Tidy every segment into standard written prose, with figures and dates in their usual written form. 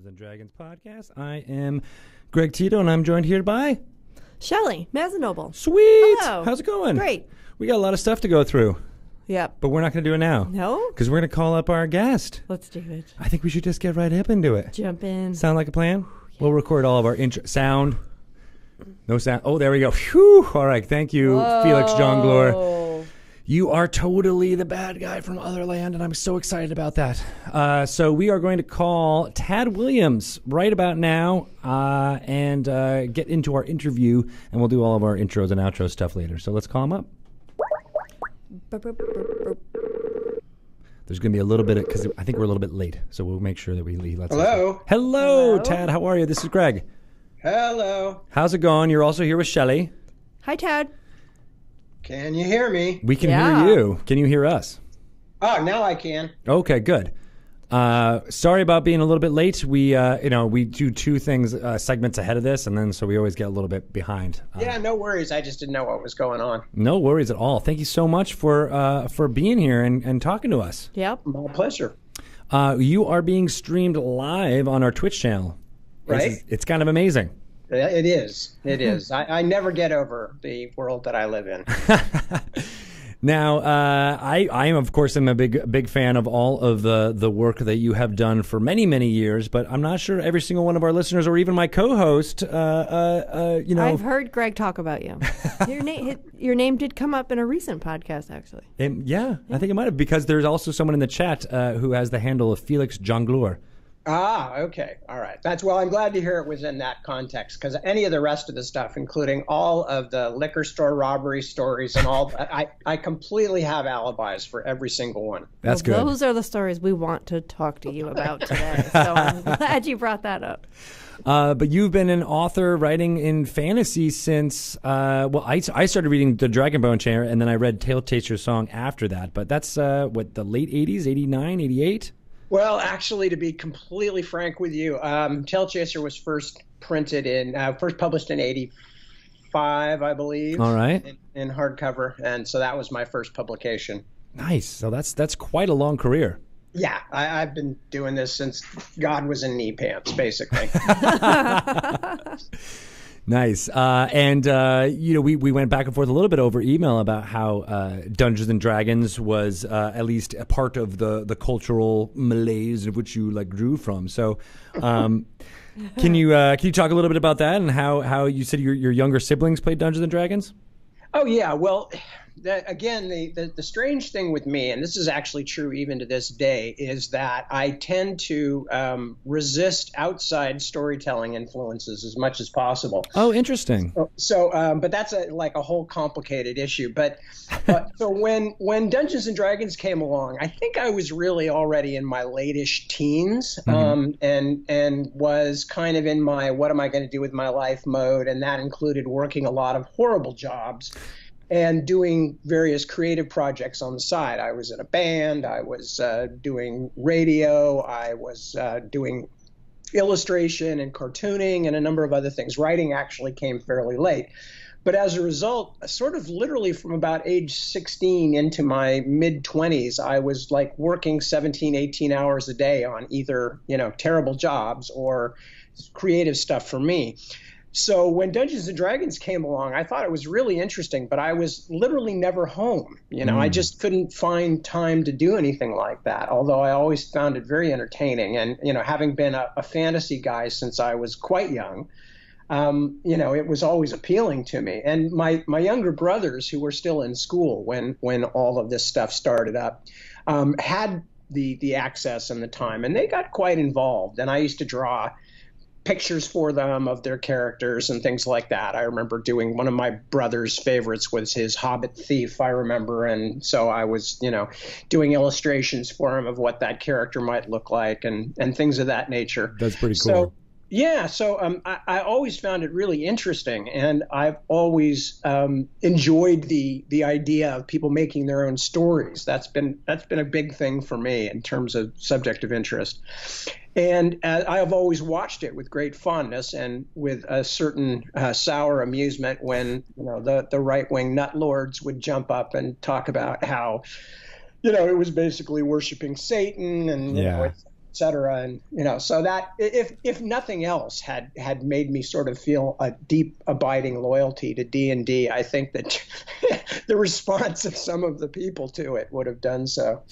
and Dragons podcast. I am Greg Tito, and I'm joined here by Shelly Mazanoble. Sweet. Hello. How's it going? Great. We got a lot of stuff to go through. Yep. But we're not going to do it now. No? Because we're going to call up our guest. Let's do it. I think we should just get right up into it. Jump in. Sound like a plan? Yeah. We'll record all of our intro. Sound. No sound. Oh, there we go. Phew. All right. Thank you, Whoa. Felix Jongleur. You are totally the bad guy from Otherland, and I'm so excited about that. So we are going to call Tad Williams right about now and get into our interview, and we'll do all of our intros and outro stuff later. So let's call him up. There's going to be a little bit because I think we're a little bit late, so we'll make sure that we leave. Hello, Tad. How are you? This is Greg. Hello. How's it going? You're also here with Shelly. Hi, Tad. Can you hear me? We can hear you. Can you hear us? Oh, now I can. Okay, good. Sorry about being a little bit late. We do two things, segments ahead of this, and then so we always get a little bit behind. Yeah, no worries. I just didn't know what was going on. No worries at all. Thank you so much for being here and talking to us. Yep. My pleasure. You are being streamed live on our Twitch channel. Right. It's kind of amazing. It is. It is. I never get over the world that I live in. Now, I of course am a big fan of all of the work that you have done for many, many years, but I'm not sure every single one of our listeners or even my co-host, I've heard Greg talk about you. Your name did come up in a recent podcast, actually. Yeah, I think it might have, because there's also someone in the chat who has the handle of Felix Jongleur. Ah, okay. All right. I'm glad to hear it was in that context, because any of the rest of the stuff, including all of the liquor store robbery stories and all, I completely have alibis for every single one. That's good. Those are the stories we want to talk to you about today. So I'm glad you brought that up. But you've been an author writing in fantasy since, I started reading the Dragonbone Chair, and then I read Tale Chaser's Song after that. But that's, the late 80s, 89, 88? Well, actually, to be completely frank with you, Tale Chaser was first published in 85, I believe. All right. In hardcover, and so that was my first publication. Nice. So that's quite a long career. Yeah, I've been doing this since God was in knee pants, basically. Nice. We went back and forth a little bit over email about how Dungeons and Dragons was at least a part of the cultural malaise of which you grew from. So can you talk a little bit about that and how you said your younger siblings played Dungeons and Dragons? Oh, yeah. Well, the strange thing with me, and this is actually true even to this day, is that I tend to resist outside storytelling influences as much as possible. Oh, interesting. But that's a whole complicated issue. But so when Dungeons and Dragons came along, I think I was really already in my late-ish teens, and was kind of in my what am I going to do with my life mode, and that included working a lot of horrible jobs and doing various creative projects on the side. I was in a band, I was doing radio, I was doing illustration and cartooning and a number of other things. Writing actually came fairly late. But as a result, sort of literally from about age 16 into my mid-20s, I was working 17, 18 hours a day on either, terrible jobs or creative stuff for me. So when Dungeons and Dragons came along, I thought it was really interesting, but I was literally never home. I just couldn't find time to do anything like that, although I always found it very entertaining. And, having been a fantasy guy since I was quite young, it was always appealing to me. And my younger brothers, who were still in school when all of this stuff started up, had the access and the time, and they got quite involved. And I used to draw pictures for them of their characters and things like that. I remember doing one of my brother's favorites was his Hobbit thief, I remember. And so I was, doing illustrations for him of what that character might look like and things of that nature. That's pretty cool. So I always found it really interesting, and I've always enjoyed the idea of people making their own stories. That's been a big thing for me in terms of subject of interest. And I have always watched it with great fondness and with a certain sour amusement when the right-wing nut lords would jump up and talk about how it was basically worshiping Satan and cetera. And, so that if nothing else had made me sort of feel a deep abiding loyalty to D&D, I think that the response of some of the people to it would have done so.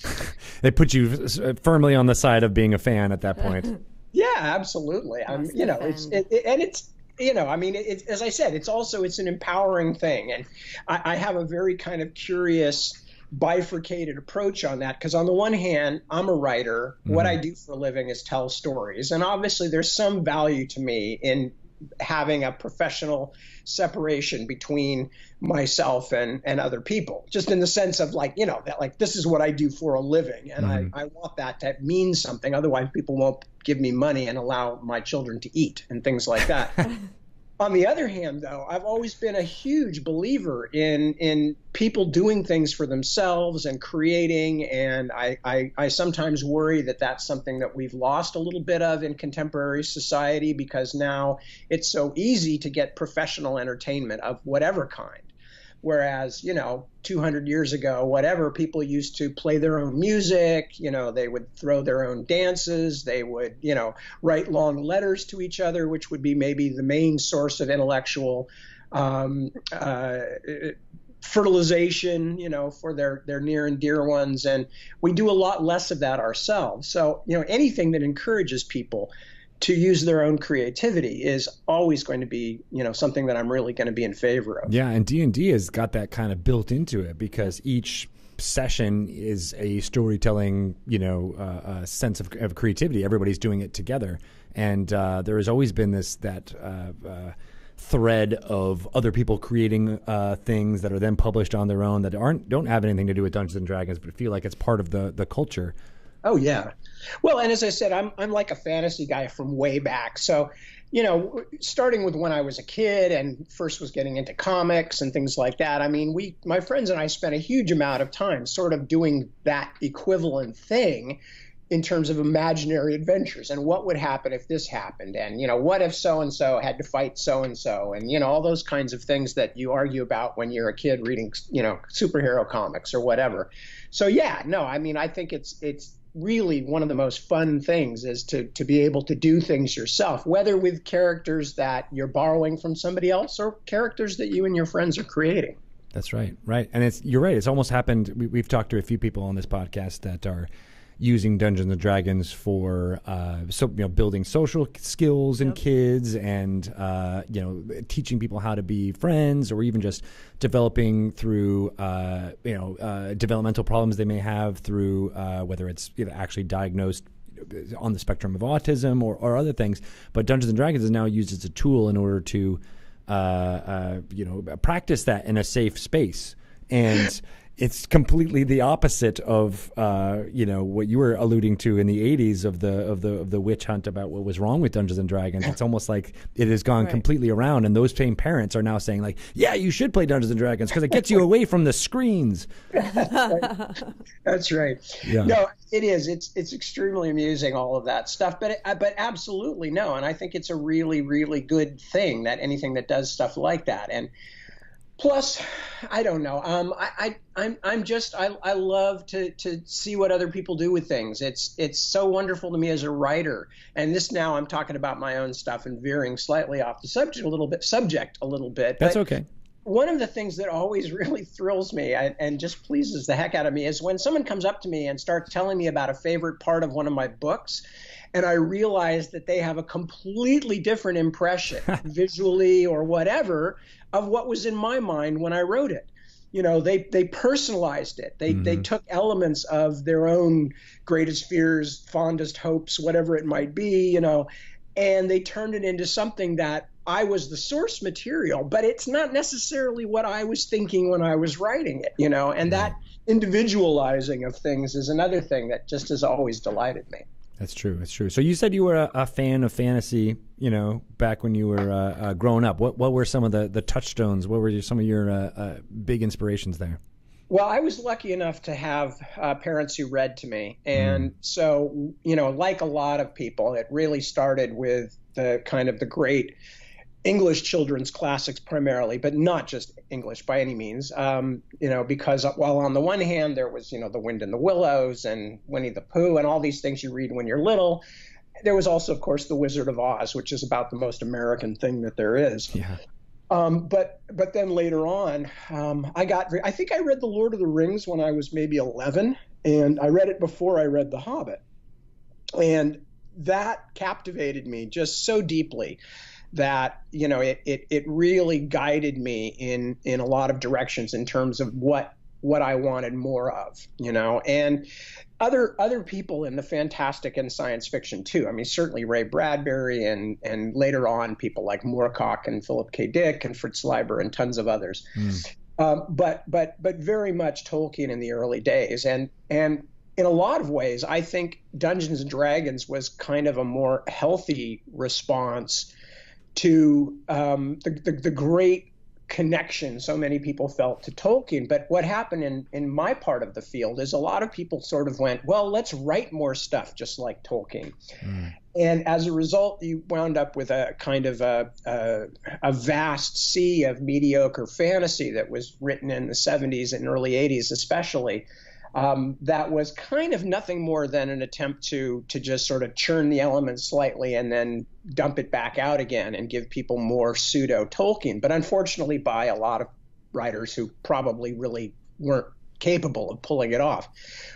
They put you firmly on the side of being a fan at that point. Yeah, absolutely. It's as I said, it's an empowering thing. And I have a very kind of curious bifurcated approach on that, because on the one hand, I'm a writer. Mm-hmm. What I do for a living is tell stories. And obviously there's some value to me in having a professional separation between myself and other people, just in the sense of that this is what I do for a living. And I want that to mean something. Otherwise people won't give me money and allow my children to eat and things like that. On the other hand, though, I've always been a huge believer in people doing things for themselves and creating, and I sometimes worry that that's something that we've lost a little bit of in contemporary society, because now it's so easy to get professional entertainment of whatever kind. Whereas, 200 years ago, whatever, people used to play their own music, they would throw their own dances, they would, write long letters to each other, which would be maybe the main source of intellectual fertilization, for their near and dear ones. And we do a lot less of that ourselves. So, anything that encourages people to use their own creativity is always going to be, something that I'm really going to be in favor of. Yeah, and D&D has got that kind of built into it, because each session is a storytelling, sense of creativity. Everybody's doing it together, and there has always been that thread of other people creating things that are then published on their own that don't have anything to do with Dungeons and Dragons, but feel like it's part of the culture. Oh, yeah. Well, and as I said, I'm like a fantasy guy from way back. So, starting with when I was a kid and first was getting into comics and things like that, my friends and I spent a huge amount of time sort of doing that equivalent thing in terms of imaginary adventures and what would happen if this happened, and what if so-and-so had to fight so-and-so, and all those kinds of things that you argue about when you're a kid reading superhero comics or whatever. So I think it's really one of the most fun things is to be able to do things yourself, whether with characters that you're borrowing from somebody else or characters that you and your friends are creating. That's right. And you're right. It's almost happened. We've talked to a few people on this podcast that are using Dungeons and Dragons for building social skills in kids, and teaching people how to be friends, or even just developing through developmental problems they may have through whether it's actually diagnosed on the spectrum of autism or other things. But Dungeons and Dragons is now used as a tool in order to practice that in a safe space. And it's completely the opposite of what you were alluding to in the 80s of the witch hunt about what was wrong with Dungeons and Dragons. It's almost like it has gone completely around, and those same parents are now saying like, yeah, you should play Dungeons and Dragons because it gets you away from the screens. That's right. Yeah. No, it is. It's extremely amusing, all of that stuff, but absolutely no. And I think it's a really, really good thing that anything that does stuff like that. And plus, I don't know. I love to see what other people do with things. It's so wonderful to me as a writer. And this, now I'm talking about my own stuff and veering slightly off the subject a little bit. That's okay. One of the things that always really thrills me and just pleases the heck out of me is when someone comes up to me and starts telling me about a favorite part of one of my books, and I realize that they have a completely different impression, visually or whatever, of what was in my mind when I wrote it. They personalized it. They took elements of their own greatest fears, fondest hopes, whatever it might be, and they turned it into something that I was the source material, but it's not necessarily what I was thinking when I was writing it, and that individualizing of things is another thing that just has always delighted me. That's true. So you said you were a fan of fantasy, back when you were growing up. What were some of the touchstones? What were some of your big inspirations there? Well, I was lucky enough to have parents who read to me. And so, like a lot of people, it really started with the kind of the great English children's classics primarily, but not just English by any means. Because while on the one hand there was, The Wind in the Willows and Winnie the Pooh and all these things you read when you're little, there was also, of course, The Wizard of Oz, which is about the most American thing that there is. Yeah. But then later on, I think I read The Lord of the Rings when I was maybe 11, and I read it before I read The Hobbit. And that captivated me just so deeply that, it really guided me in a lot of directions in terms of what I wanted more of, and other people in the fantastic and science fiction too. I mean, certainly Ray Bradbury and later on people like Moorcock and Philip K. Dick and Fritz Leiber and tons of others. But very much Tolkien in the early days. And in a lot of ways, I think Dungeons and Dragons was kind of a more healthy response to the great connection so many people felt to Tolkien. But what happened in my part of the field is a lot of people sort of went, well, let's write more stuff just like Tolkien. And as a result, you wound up with a kind of a vast sea of mediocre fantasy that was written in the 70s and early 80s especially, that was kind of nothing more than an attempt to just sort of churn the elements slightly and then dump it back out again and give people more pseudo Tolkien, but unfortunately by a lot of writers who probably really weren't capable of pulling it off,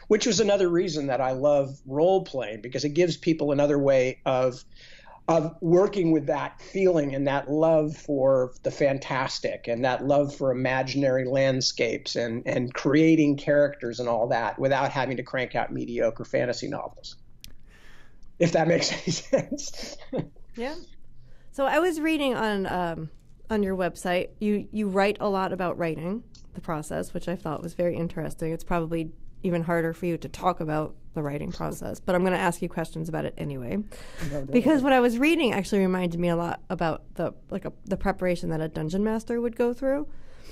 which was another reason that I love role playing, because it gives people another way of working with that feeling and that love for the fantastic and that love for imaginary landscapes and creating characters and all that without having to crank out mediocre fantasy novels, if that makes any sense. Yeah. So I was reading on your website, you write a lot about writing, the process, which I thought was very interesting. It's probably even harder for you to talk about the writing process, but I'm going to ask you questions about it anyway. Because what I was reading actually reminded me a lot about the preparation that a dungeon master would go through.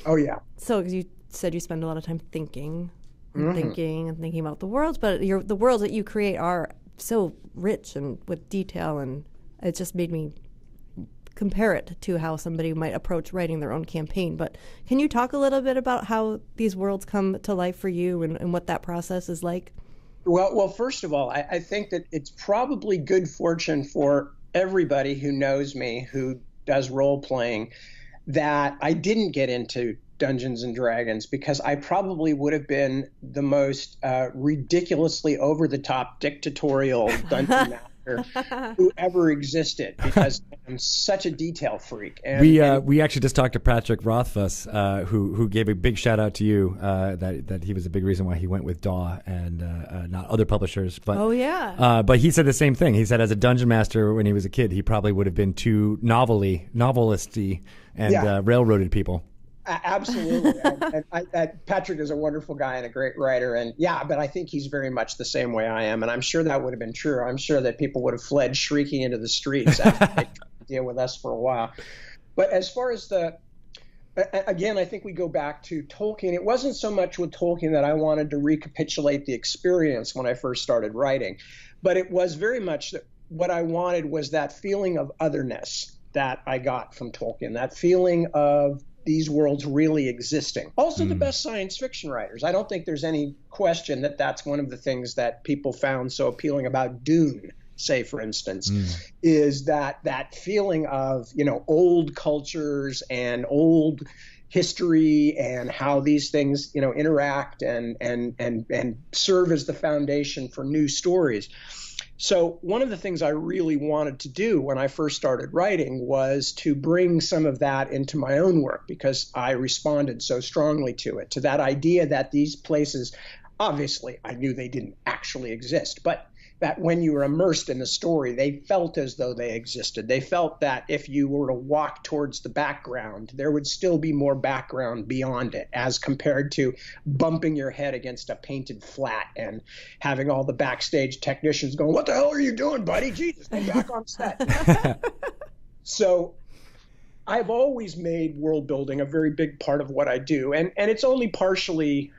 Oh yeah. So because you said you spend a lot of time thinking and thinking about the worlds, but the worlds that you create are so rich and with detail, and it just made me compare it to how somebody might approach writing their own campaign. But can you talk a little bit about how these worlds come to life for you and what that process is like? Well, first of all, I think that it's probably good fortune for everybody who knows me, who does role playing, that I didn't get into Dungeons and Dragons, because I probably would have been the most ridiculously over-the-top dictatorial dungeon master who ever existed, because I'm such a detail freak. And we actually just talked to Patrick Rothfuss, who gave a big shout out to you, that he was a big reason why he went with DAW and not other publishers. But but he said the same thing. He said as a dungeon master when he was a kid, he probably would have been too novelisty and railroaded people. Absolutely. and Patrick is a wonderful guy and a great writer. And but I think he's very much the same way I am. And I'm sure that would have been true. I'm sure that people would have fled shrieking into the streets after they tried to deal with us for a while. But as far as again, I think we go back to Tolkien. It wasn't so much with Tolkien that I wanted to recapitulate the experience when I first started writing, but it was very much that what I wanted was that feeling of otherness that I got from Tolkien, that feeling of these worlds really existing. Also, the best science fiction writers. I don't think there's any question that that's one of the things that people found so appealing about Dune, say, for instance, is that feeling of, old cultures and old history and how these things, interact and serve as the foundation for new stories. So one of the things I really wanted to do when I first started writing was to bring some of that into my own work, because I responded so strongly to it, to that idea that these places, obviously I knew they didn't actually exist, but that when you were immersed in the story, they felt as though they existed. They felt that if you were to walk towards the background, there would still be more background beyond it, as compared to bumping your head against a painted flat and having all the backstage technicians going, "What the hell are you doing, buddy? Jesus, get back on set." So I've always made world building a very big part of what I do. And it's only partially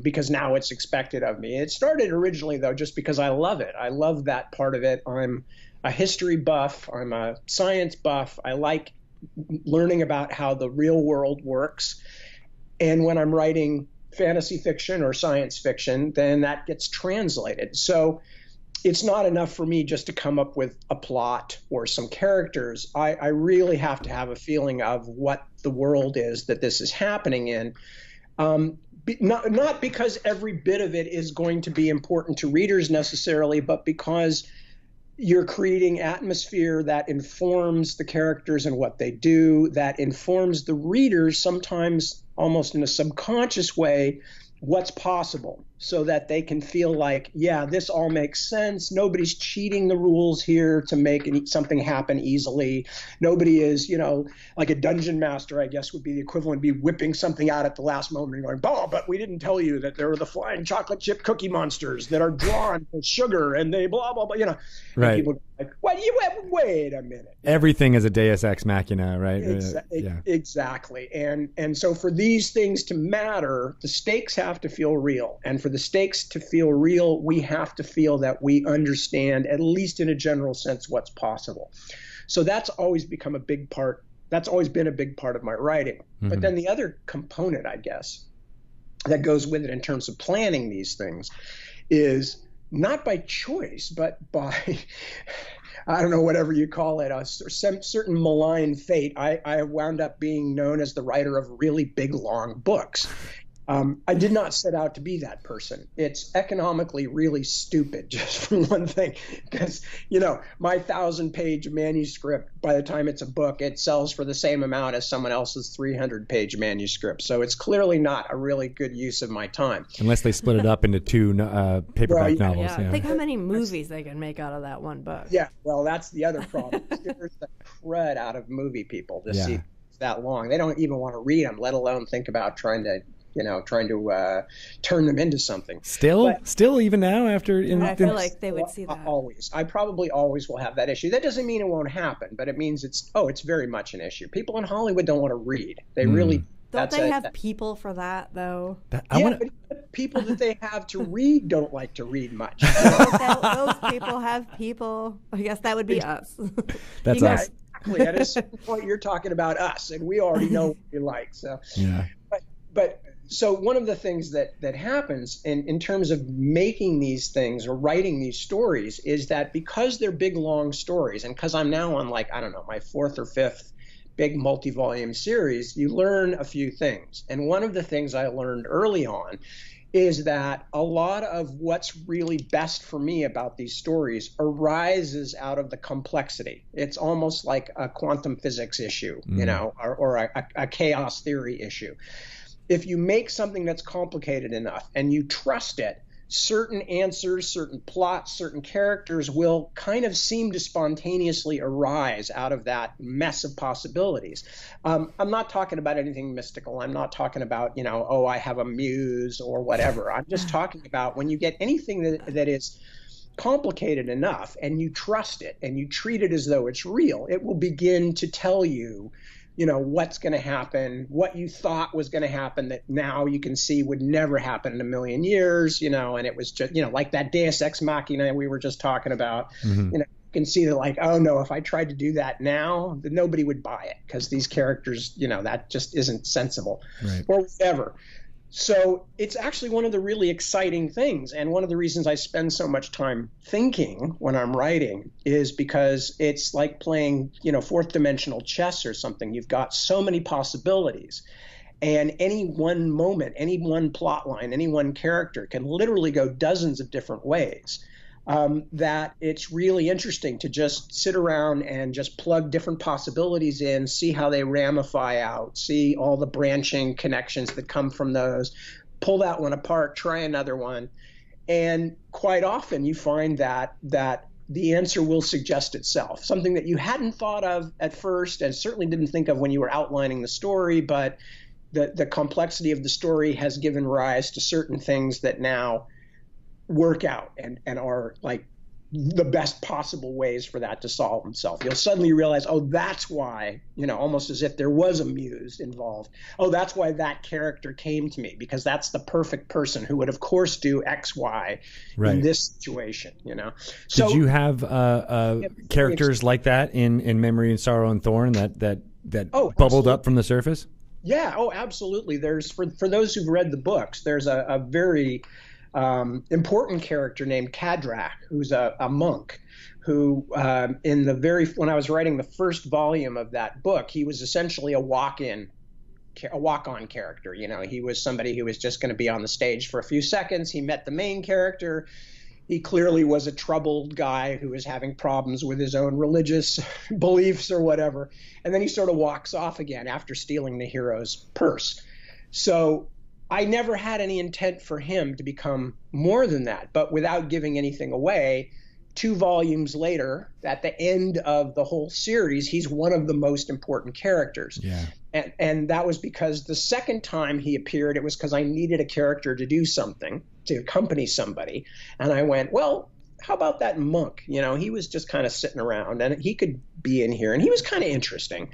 because now it's expected of me. It started originally, though, just because I love it. I love that part of it. I'm a history buff. I'm a science buff. I like learning about how the real world works. And when I'm writing fantasy fiction or science fiction, then that gets translated. So it's not enough for me just to come up with a plot or some characters. I really have to have a feeling of what the world is that this is happening in. Not because every bit of it is going to be important to readers necessarily, but because you're creating atmosphere that informs the characters and what they do, that informs the readers, sometimes almost in a subconscious way, what's possible, so that they can feel like, yeah, this all makes sense. Nobody's cheating the rules here to make something happen easily. Nobody is, like a dungeon master, I guess would be the equivalent, be whipping something out at the last moment and going, oh, but we didn't tell you that there are the flying chocolate chip cookie monsters that are drawn with sugar and they blah, blah, blah, Right. And people go like, what? Wait a minute. Everything is a Deus Ex Machina, right? Yeah. Exactly. And so for these things to matter, the stakes have to feel real. And for the stakes to feel real, we have to feel that we understand, at least in a general sense, what's possible. So that's always become a big part. That's always been a big part of my writing. Mm-hmm. But then the other component, I guess, that goes with it in terms of planning these things is not by choice, but by, I don't know, whatever you call it, a certain malign fate. I wound up being known as the writer of really big, long books. I did not set out to be that person. It's economically really stupid, just for one thing, because, my 1,000-page manuscript, by the time it's a book, it sells for the same amount as someone else's 300-page manuscript. So it's clearly not a really good use of my time. Unless they split it up into two paperback novels. Yeah. Think how many movies they can make out of that one book. Yeah, well, that's the other problem. There's the crud out of movie people to see that long. They don't even want to read them, let alone think about trying to turn them into something. Still, even now, after... I feel like they would see that. Always. I probably always will have that issue. That doesn't mean it won't happen, but it means it's very much an issue. People in Hollywood don't want to read. They really... Don't they have people for that, though? But people that they have to read don't like to read much. Those people have people. I guess that would be us. That's us. Exactly. At a certain point, you're talking about us, and we already know what we like. So, yeah. But so one of the things that happens in terms of making these things or writing these stories is that because they're big, long stories, and because I'm now on my 4th or 5th big multi-volume series, you learn a few things. And one of the things I learned early on is that a lot of what's really best for me about these stories arises out of the complexity. It's almost like a quantum physics issue, or a chaos theory issue. If you make something that's complicated enough and you trust it, certain answers, certain plots, certain characters will kind of seem to spontaneously arise out of that mess of possibilities. I'm not talking about anything mystical. I'm not talking about, I have a muse or whatever. I'm just talking about when you get anything that is complicated enough and you trust it and you treat it as though it's real, it will begin to tell you what's going to happen, what you thought was going to happen that now you can see would never happen in a million years, and it was just, like that Deus Ex Machina we were just talking about. Mm-hmm. You can see that like, oh no, if I tried to do that now, then nobody would buy it because these characters, that just isn't sensible, right, or whatever. So it's actually one of the really exciting things. And one of the reasons I spend so much time thinking when I'm writing is because it's like playing, fourth dimensional chess or something. You've got so many possibilities. And any one moment, any one plot line, any one character can literally go dozens of different ways. That it's really interesting to just sit around and just plug different possibilities in, see how they ramify out, see all the branching connections that come from those, pull that one apart, try another one. And quite often you find that the answer will suggest itself, something that you hadn't thought of at first and certainly didn't think of when you were outlining the story, but the complexity of the story has given rise to certain things that now work out and are like the best possible ways for that to solve themselves. You'll suddenly realize, oh, that's why, almost as if there was a muse involved. Oh, that's why that character came to me, because that's the perfect person who would, of course, do X, Y in this situation, So, did you have characters like that in Memory and Sorrow and Thorn that that Oh, bubbled absolutely. up from the surface? Yeah, oh, absolutely. There's for those who've read the books, there's a very important character named Kadrak, who's a monk, who in the very when I was writing the first volume of that book, he was essentially a walk-on character. You know, he was somebody who was just going to be on the stage for a few seconds. He met the main character. He clearly was a troubled guy who was having problems with his own religious beliefs or whatever. And then he sort of walks off again after stealing the hero's purse. So I never had any intent for him to become more than that. But without giving anything away, 2 volumes later, at the end of the whole series, he's one of the most important characters. Yeah. And that was because the second time he appeared, it was because I needed a character to do something, to accompany somebody. And I went, well, how about that monk? You know, he was just kind of sitting around and he could be in here. And he was kind of interesting.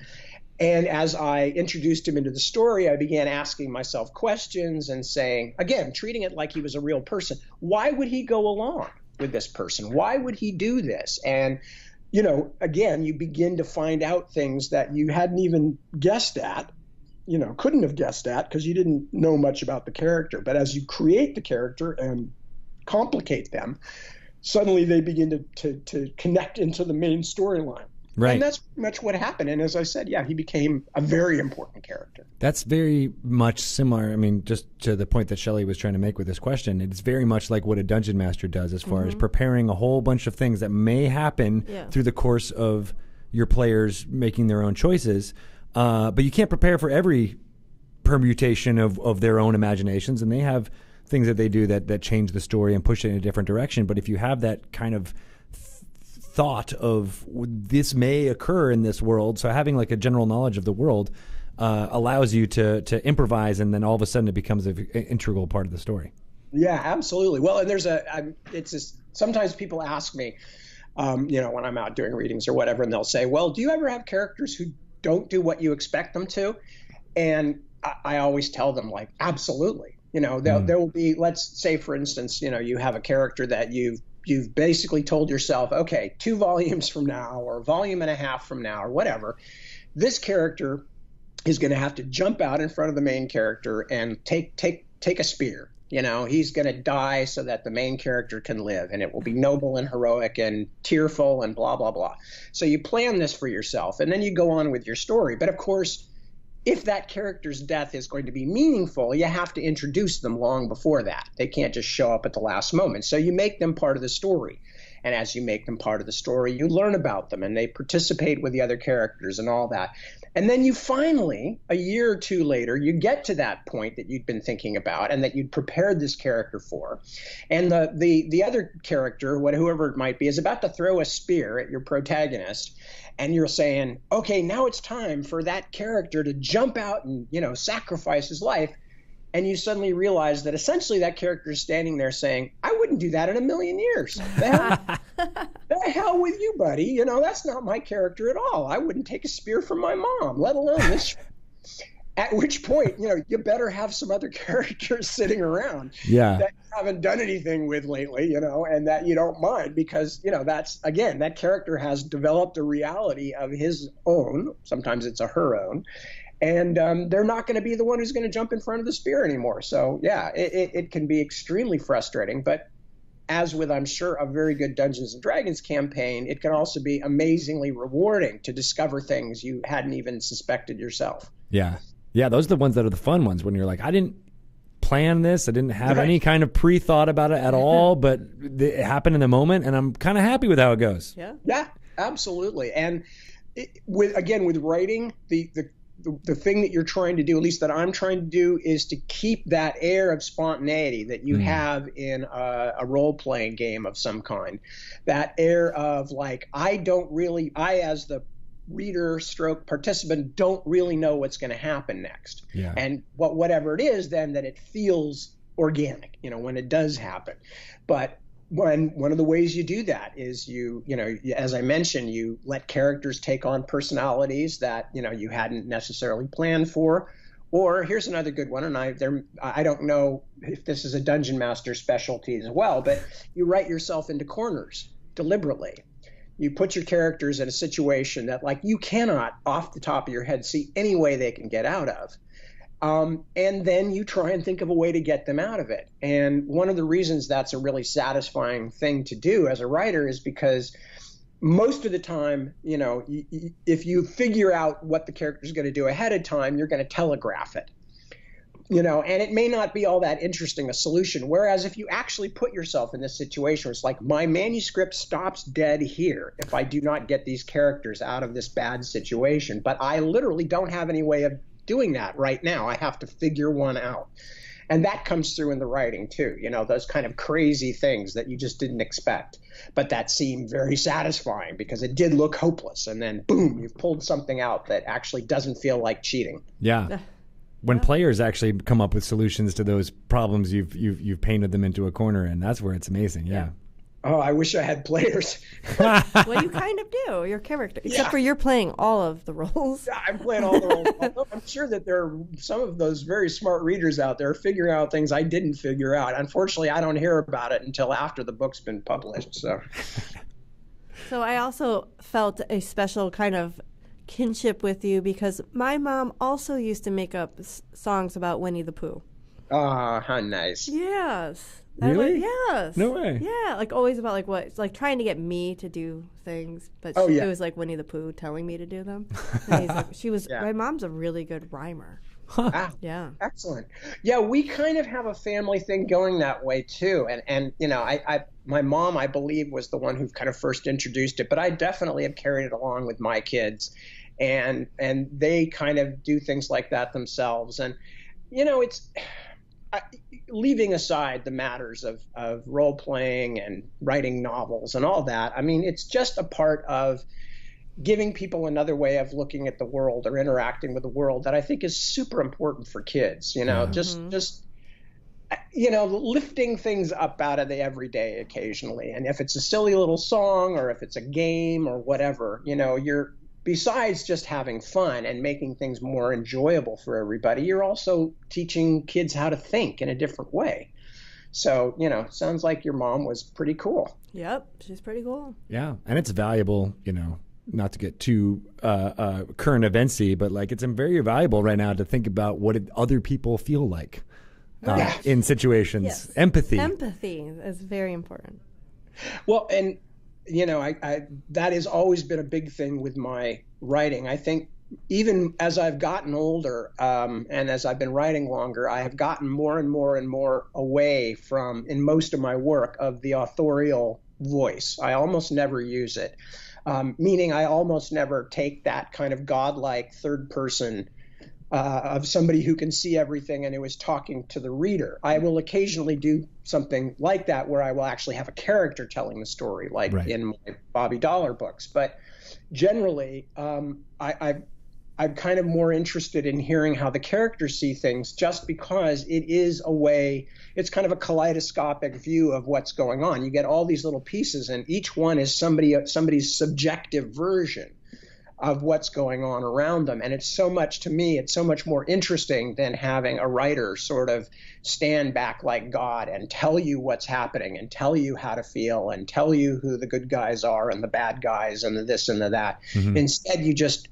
And as I introduced him into the story, I began asking myself questions and saying, again, treating it like he was a real person. Why would he go along with this person? Why would he do this? And you know, again, you begin to find out things that you hadn't even guessed at, you know, couldn't have guessed at because you didn't know much about the character. But as you create the character and complicate them, suddenly they begin to connect into the main storyline. Right. And that's pretty much what happened. And as I said, yeah, he became a very important character. That's very much similar. I mean, just to the point that Shelley was trying to make with this question, it's very much like what a dungeon master does as far as preparing a whole bunch of things that may happen through the course of your players making their own choices. But you can't prepare for every permutation of their own imaginations, and they have things that they do that change the story and push it in a different direction. But if you have that kind of thought of this may occur in this world, so having like a general knowledge of the world allows you to improvise, and then all of a sudden it becomes an integral part of the story. Yeah, absolutely. Well, and there's sometimes people ask me, you know, when I'm out doing readings or whatever, and they'll say, well, do you ever have characters who don't do what you expect them to? And I always tell them, like, absolutely. You know, there will be, let's say, for instance, you know, you have a character that you've basically told yourself, okay, 2 volumes from now or a volume and a half from now or whatever, this character is going to have to jump out in front of the main character and take a spear. You know, he's going to die so that the main character can live, and it will be noble and heroic and tearful and blah, blah, blah. So you plan this for yourself, and then you go on with your story. But of course, if that character's death is going to be meaningful, you have to introduce them long before that. They can't just show up at the last moment. So you make them part of the story. And as you make them part of the story, you learn about them and they participate with the other characters and all that. And then you finally, a year or 2 later, you get to that point that you'd been thinking about and that you'd prepared this character for. And the other character, whoever it might be, is about to throw a spear at your protagonist. And you're saying, okay, now it's time for that character to jump out and, you know, sacrifice his life. And you suddenly realize that essentially that character is standing there saying, I wouldn't do that in a million years. The hell with you, buddy. You know, that's not my character at all. I wouldn't take a spear from my mom, let alone this. At which point, you know, you better have some other characters sitting around that you haven't done anything with lately, you know, and that you don't mind because, you know, that's, again, that character has developed a reality of his own. Sometimes it's a her own. And they're not going to be the one who's going to jump in front of the spear anymore. So, yeah, it can be extremely frustrating. But as with, I'm sure, a very good Dungeons & Dragons campaign, it can also be amazingly rewarding to discover things you hadn't even suspected yourself. Yeah. Yeah, those are the ones that are the fun ones when you're like, I didn't plan this. I didn't have any kind of pre-thought about it at all, but it happened in the moment, and I'm kind of happy with how it goes. Yeah, absolutely. And with writing, the thing that you're trying to do, at least that I'm trying to do, is to keep that air of spontaneity that you have in a role-playing game of some kind. That air of like, I as the reader / participant don't really know what's going to happen next. Yeah. And whatever it is, then that it feels organic, you know, when it does happen. But one of the ways you do that is you know, as I mentioned, you let characters take on personalities that, you know, you hadn't necessarily planned for. Or here's another good one, and I don't know if this is a dungeon master specialty as well, but you write yourself into corners deliberately you put your characters in a situation that like you cannot off the top of your head see any way they can get out of. And then you try and think of a way to get them out of it. And one of the reasons that's a really satisfying thing to do as a writer is because most of the time, you know, if you figure out what the character is going to do ahead of time, you're going to telegraph it. You know, and it may not be all that interesting a solution. Whereas if you actually put yourself in this situation, it's like my manuscript stops dead here if I do not get these characters out of this bad situation. But I literally don't have any way of doing that right now. I have to figure one out. And that comes through in the writing too, you know, those kind of crazy things that you just didn't expect, but that seemed very satisfying because it did look hopeless. And then boom, you've pulled something out that actually doesn't feel like cheating. Yeah. When players actually come up with solutions to those problems, you've painted them into a corner, and that's where it's amazing. Yeah. Oh, I wish I had players. Well, you kind of do. Your character, except for you're playing all of the roles. Yeah, I'm playing all the roles. Although I'm sure that there are some of those very smart readers out there figuring out things I didn't figure out. Unfortunately, I don't hear about it until after the book's been published. So I also felt a special kind of kinship with you because my mom also used to make up songs about Winnie the Pooh. Ah, how nice. Yes. Really? Yes. No way. Yeah, like always about like what, like trying to get me to do things, but it was like Winnie the Pooh telling me to do them. And my mom's a really good rhymer. Huh. Ah, yeah. Excellent. Yeah, we kind of have a family thing going that way too. And you know, my mom, I believe, was the one who kind of first introduced it, but I definitely have carried it along with my kids. And they kind of do things like that themselves. And, you know, it's leaving aside the matters of role playing and writing novels and all that. I mean, it's just a part of giving people another way of looking at the world or interacting with the world that I think is super important for kids, you know, just you know, lifting things up out of the everyday occasionally. And if it's a silly little song or if it's a game or whatever, you know, besides just having fun and making things more enjoyable for everybody, you're also teaching kids how to think in a different way. So, you know, sounds like your mom was pretty cool. Yep, she's pretty cool. Yeah, and it's valuable, you know, not to get too current eventsy, but like it's very valuable right now to think about what other people feel like in situations. Yes. Empathy is very important. Well, and you know, I that has always been a big thing with my writing. I think even as I've gotten older and as I've been writing longer, I have gotten more and more and more away from, in most of my work, of the authorial voice. I almost never use it, meaning I almost never take that kind of godlike third person of somebody who can see everything and who is talking to the reader. I will occasionally do something like that where I will actually have a character telling the story, like in my Bobby Dollar books. But generally, I'm kind of more interested in hearing how the characters see things, just because it is a way, it's kind of a kaleidoscopic view of what's going on. You get all these little pieces, and each one is somebody's subjective version of what's going on around them. And it's so much, to me, it's so much more interesting than having a writer sort of stand back like God and tell you what's happening and tell you how to feel and tell you who the good guys are and the bad guys and the this and the that. Mm-hmm. Instead, you just,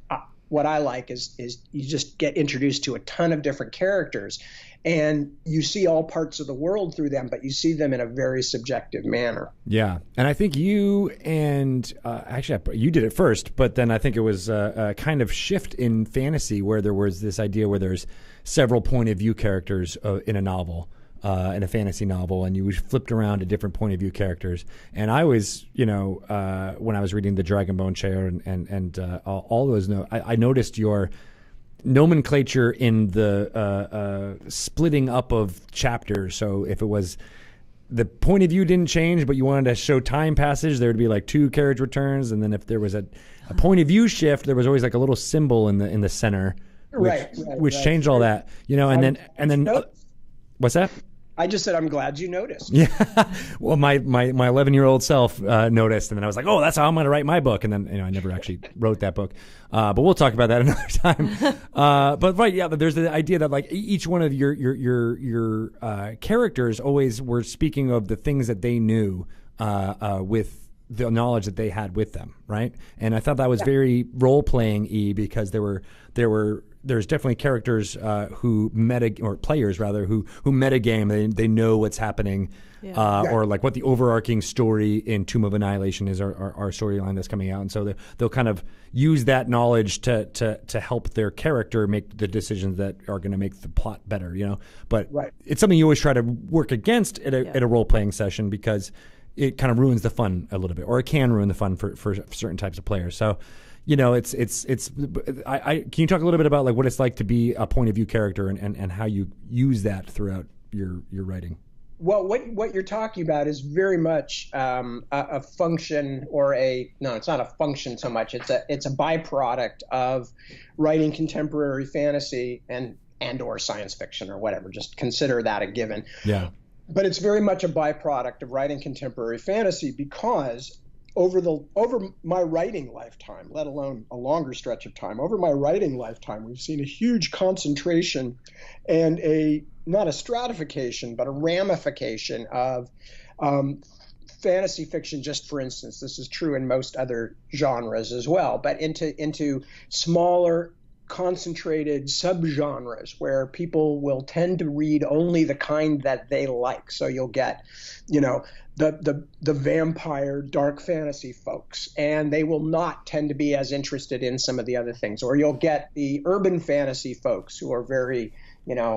what I like is you just get introduced to a ton of different characters, and you see all parts of the world through them, but you see them in a very subjective manner. Yeah. And I think you and actually you did it first, but then I think it was a kind of shift in fantasy where there was this idea where there's several point of view characters in a novel, in a fantasy novel, and you flipped around to different point of view characters. And I was, you know, when I was reading the Dragonbone Chair and all those, I noticed your nomenclature in the splitting up of chapters. So if it was the point of view didn't change, but you wanted to show time passage, there would be like 2 carriage returns, and then if there was a point of view shift, there was always like a little symbol in the center, which changed all that, you know. And then what's that? I just said I'm glad you noticed. Yeah. Well, my 11-year-old self noticed, and then I was like, oh, that's how I'm going to write my book. And then, you know, I never actually wrote that book. But we'll talk about that another time. But there's the idea that like each one of your characters always were speaking of the things that they knew with the knowledge that they had with them, right? And I thought that was very role playing because there's definitely characters who players rather who metagame. They know what's happening, or like what the overarching story in Tomb of Annihilation is, our storyline that's coming out, and so they'll kind of use that knowledge to help their character make the decisions that are going to make the plot better, But it's something you always try to work against at a role playing session, because it kind of ruins the fun a little bit, or it can ruin the fun for certain types of players. So, can you talk a little bit about like what it's like to be a point of view character and how you use that throughout your writing? Well, what you're talking about is very much a function, no, it's not a function so much. It's a byproduct of writing contemporary fantasy and or science fiction or whatever. Just consider that a given. Yeah. But it's very much a byproduct of writing contemporary fantasy, because over my writing lifetime, let alone a longer stretch of time, over my writing lifetime, we've seen a huge concentration and not a stratification, but a ramification of fantasy fiction. Just for instance, this is true in most other genres as well, but into smaller, concentrated subgenres where people will tend to read only the kind that they like. So you'll get, the vampire dark fantasy folks, and they will not tend to be as interested in some of the other things. Or you'll get the urban fantasy folks who are very,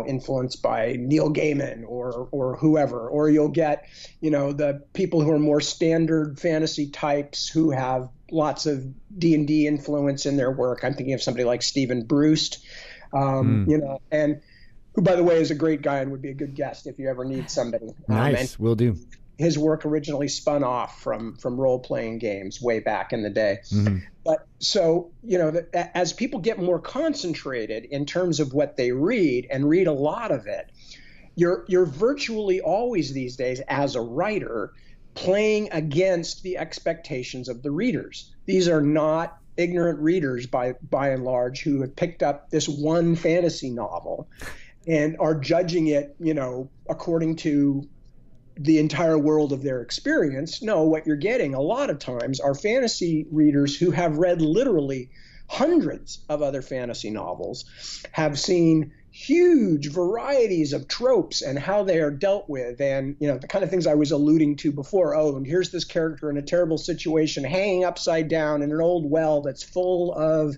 influenced by Neil Gaiman or whoever. Or you'll get, the people who are more standard fantasy types who have lots of D&D influence in their work. I'm thinking of somebody like Stephen Brust, and who, by the way, is a great guy and would be a good guest if you ever need somebody. Nice, will do. His work originally spun off from role-playing games way back in the day. Mm-hmm. But so, as people get more concentrated in terms of what they read, and read a lot of it, you're virtually always these days, as a writer, playing against the expectations of the readers. These are not ignorant readers by and large who have picked up this one fantasy novel and are judging it, according to the entire world of their experience. No, what you're getting a lot of times are fantasy readers who have read literally hundreds of other fantasy novels, have seen huge varieties of tropes and how they are dealt with, and the kind of things I was alluding to before. Oh, and here's this character in a terrible situation hanging upside down in an old well that's full of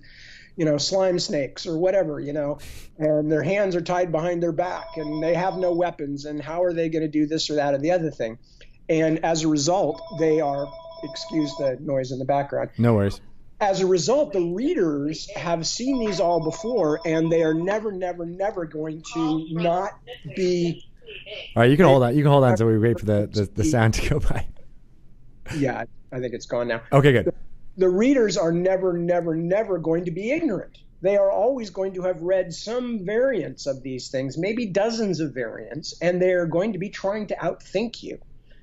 slime snakes or whatever, and their hands are tied behind their back and they have no weapons, and how are they going to do this or that or the other thing? And as a result, they are, excuse the noise in the background. No worries. As a result, the readers have seen these all before, and they are never going to not be. All right, you can hold on. You can hold on until we wait for the sound to go by. Yeah, I think it's gone now. Okay, good. The readers are never going to be ignorant. They are always going to have read some variants of these things, maybe dozens of variants, and they are going to be trying to outthink you.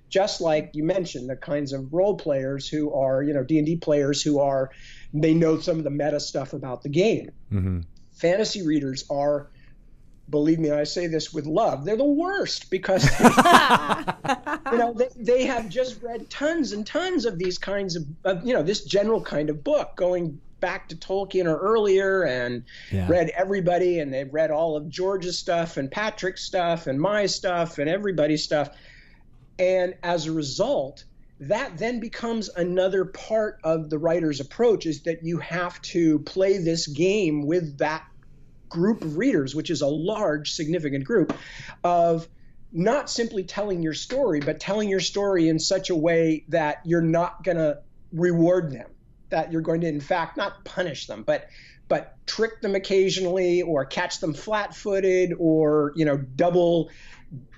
Just like you mentioned, the kinds of role players who are, D&D players who are, they know some of the meta stuff about the game. Mm-hmm. Fantasy readers are, believe me, I say this with love, they're the worst, because they have just read tons and tons of these kinds of this general kind of book, going back to Tolkien or earlier, and read everybody, and they've read all of George's stuff and Patrick's stuff and my stuff and everybody's stuff. And as a result, that then becomes another part of the writer's approach, is that you have to play this game with that group of readers, which is a large, significant group, of not simply telling your story, but telling your story in such a way that you're not going to reward them, that you're going to, in fact, not punish them, but trick them occasionally, or catch them flat-footed, or, double,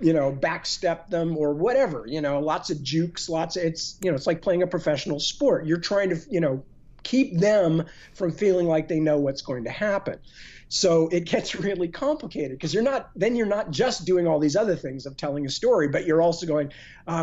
backstep them, or whatever, lots of jukes, it's like playing a professional sport. You're trying to, keep them from feeling like they know what's going to happen. So it gets really complicated, because you're not just doing all these other things of telling a story, but you're also going,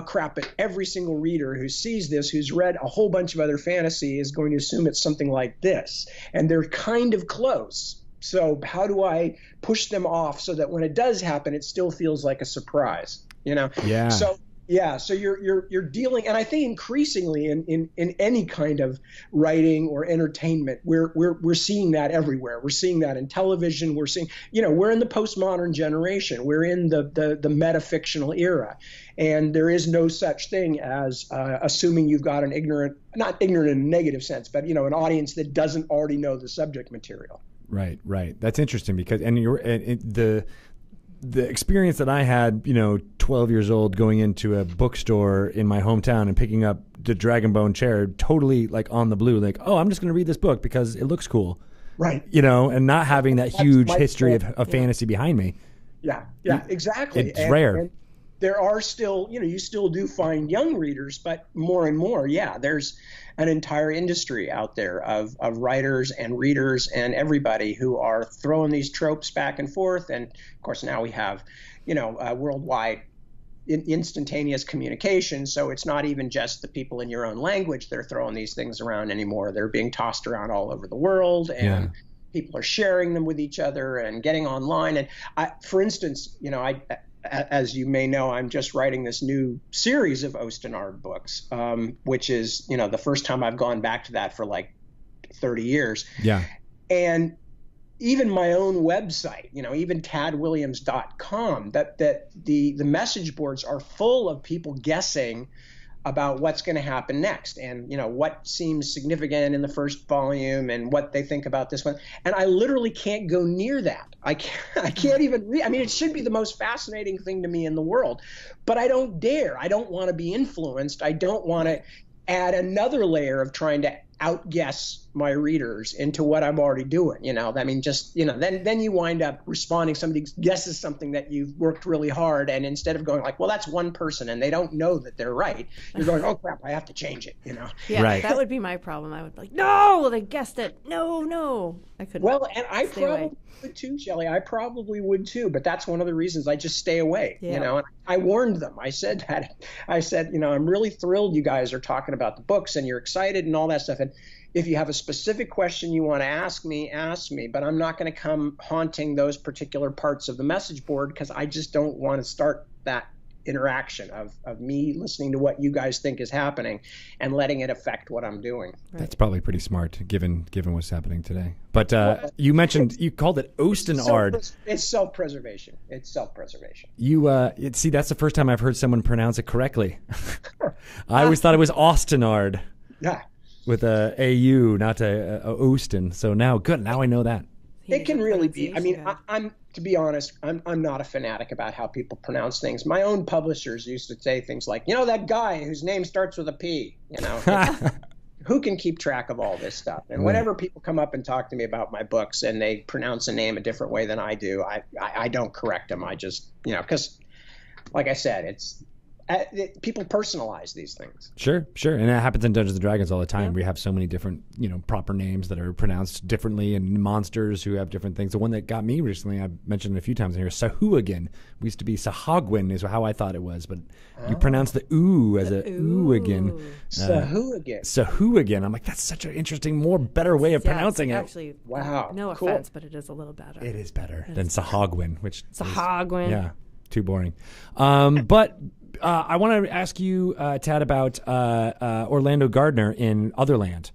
crap, but every single reader who sees this, who's read a whole bunch of other fantasy, is going to assume it's something like this. And they're kind of close. So how do I push them off so that when it does happen, it still feels like a surprise, Yeah. So Yeah, so you're dealing, and I think increasingly in any kind of writing or entertainment, we're seeing that everywhere. We're seeing that in television. We're seeing, we're in the postmodern generation. We're in the metafictional era, and there is no such thing as assuming you've got an not ignorant in a negative sense, but an audience that doesn't already know the subject material. Right, right. That's interesting because the experience that I had, 12 years old, going into a bookstore in my hometown and picking up the Dragonbone chair, totally like on the blue, like, oh, I'm just going to read this book because it looks cool. Right. And not having that huge history of fantasy behind me. Yeah, exactly. It's rare. And there are still, you still do find young readers, but more and more, there's an entire industry out there of writers and readers and everybody who are throwing these tropes back and forth. And of course, now we have, worldwide instantaneous communication. So it's not even just the people in your own language that are throwing these things around anymore. They're being tossed around all over the world, and people are sharing them with each other and getting online. And for instance, as you may know, I'm just writing this new series of Ostenard books, which is, the first time I've gone back to that for like 30 years. Yeah. And even my own website, even tadwilliams.com, that the message boards are full of people guessing about what's going to happen next, and what seems significant in the first volume and what they think about this one. And I literally can't go near that. I can't even read. I mean, it should be the most fascinating thing to me in the world, but I don't dare. I don't want to be influenced. I don't want to add another layer of trying to outguess my readers into what I'm already doing. I mean, just, then you wind up responding. Somebody guesses something that you've worked really hard, and instead of going like, well, that's one person and they don't know that they're right, you're going, oh crap, I have to change it. Yeah, right. That would be my problem. I would be like, no, they guessed it. No, I couldn't. Well, and I probably would too, Shelley. I probably would too, but that's one of the reasons I just stay away. And I warned them. I said that. I said, I'm really thrilled you guys are talking about the books and you're excited and all that stuff. And if you have a specific question you want to ask me, but I'm not going to come haunting those particular parts of the message board, because I just don't want to start that interaction of me listening to what you guys think is happening and letting it affect what I'm doing. Right. That's probably pretty smart given what's happening today. But you called it Ostenard. It's self-preservation. You see, that's the first time I've heard someone pronounce it correctly. I always thought it was Ostenard. Yeah. With a AU, not a Osten. So now I know that. It can really be. I mean, I'm to be honest, I'm not a fanatic about how people pronounce things. My own publishers used to say things like, that guy whose name starts with a P, who can keep track of all this stuff? And whenever people come up and talk to me about my books and they pronounce a name a different way than I do, I don't correct them. I just, because like I said, people personalize these things. Sure. And that happens in Dungeons & Dragons all the time. Yeah. We have so many different, proper names that are pronounced differently, and monsters who have different things. The one that got me recently, I've mentioned it a few times in here, Sahuagin. We used to be Sahagwin is how I thought it was, but you pronounce the ooh as a ooh-agin. Sahuagin. I'm like, that's such an interesting, better way of pronouncing it. Actually, wow. No offense, but it is a little better. It is better than Sahagwin, which Sahagwin. Yeah, too boring. But I want to ask you, Tad, about Orlando Gardner in Otherland,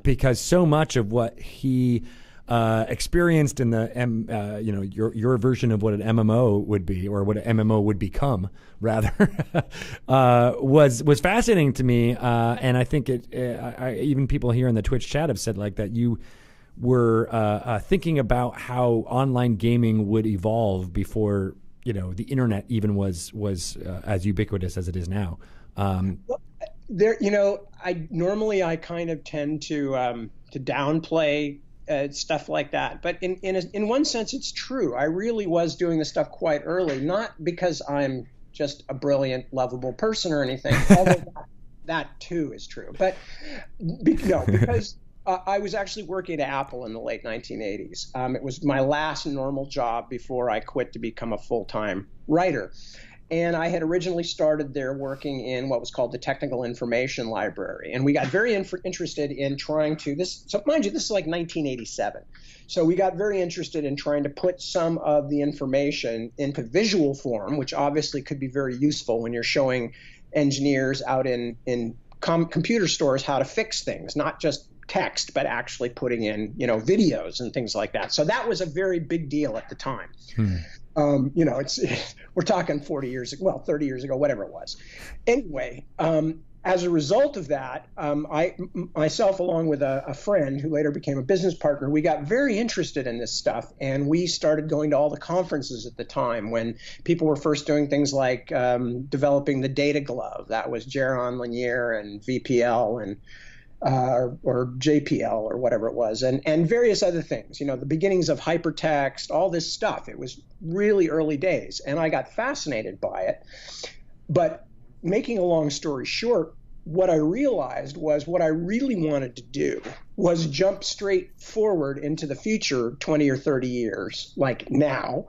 because so much of what he experienced in the your version of what an MMO would be, or what an MMO would become, rather, was fascinating to me, and I think even people here in the Twitch chat have said like that you were thinking about how online gaming would evolve before the internet even was as ubiquitous as it is now. There, I kind of tend to downplay stuff like that, but in one sense, it's true. I really was doing this stuff quite early, not because I'm just a brilliant, lovable person or anything, although that too is true. But because I was actually working at Apple in the late 1980s. It was my last normal job before I quit to become a full-time writer. And I had originally started there working in what was called the Technical Information Library. And we got very interested in trying to, so mind you, this is like 1987. So we got very interested in trying to put some of the information into visual form, which obviously could be very useful when you're showing engineers out in computer stores how to fix things, not just text, but actually putting in, videos and things like that. So that was a very big deal at the time. We're talking 30 years ago, whatever it was. Anyway, as a result of that, I myself, along with a friend who later became a business partner, we got very interested in this stuff, and we started going to all the conferences at the time when people were first doing things like developing the data glove. That was Jaron Lanier and VPL and or JPL or whatever it was, and various other things, the beginnings of hypertext, all this stuff. It was really early days, and I got fascinated by it. But making a long story short, what I realized was what I really wanted to do was jump straight forward into the future 20 or 30 years, like now,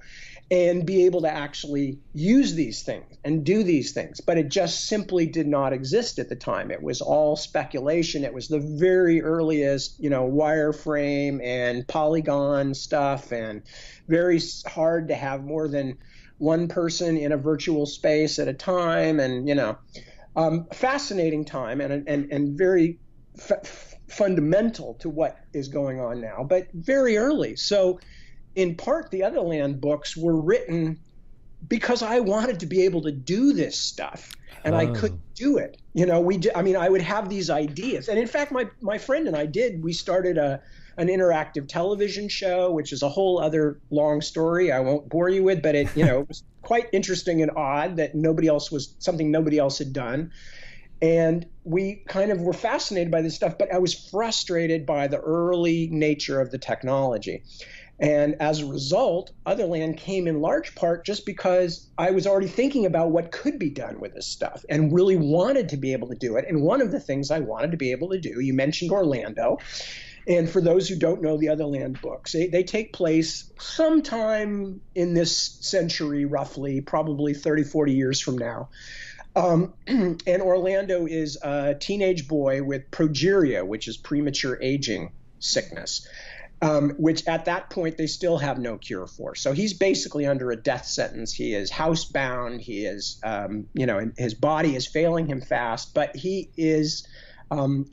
and be able to actually use these things and do these things. But it just simply did not exist at the time. It was all speculation. It was the very earliest, wireframe and polygon stuff, and very hard to have more than one person in a virtual space at a time. And, fascinating time and very fundamental to what is going on now, but very early. So in part, the Otherland books were written because I wanted to be able to do this stuff, and I couldn't do it. I would have these ideas. And in fact, my friend and I we started an interactive television show, which is a whole other long story I won't bore you with, but it was quite interesting and odd that something nobody else had done. And we kind of were fascinated by this stuff, but I was frustrated by the early nature of the technology. And as a result, Otherland came in large part just because I was already thinking about what could be done with this stuff and really wanted to be able to do it. And one of the things I wanted to be able to do, you mentioned Orlando. And for those who don't know the Otherland books, they take place sometime in this century, roughly, probably 30, 40 years from now. And Orlando is a teenage boy with progeria, which is premature aging sickness. Which at that point they still have no cure for. So he's basically under a death sentence. He is housebound. He is, his body is failing him fast, but he is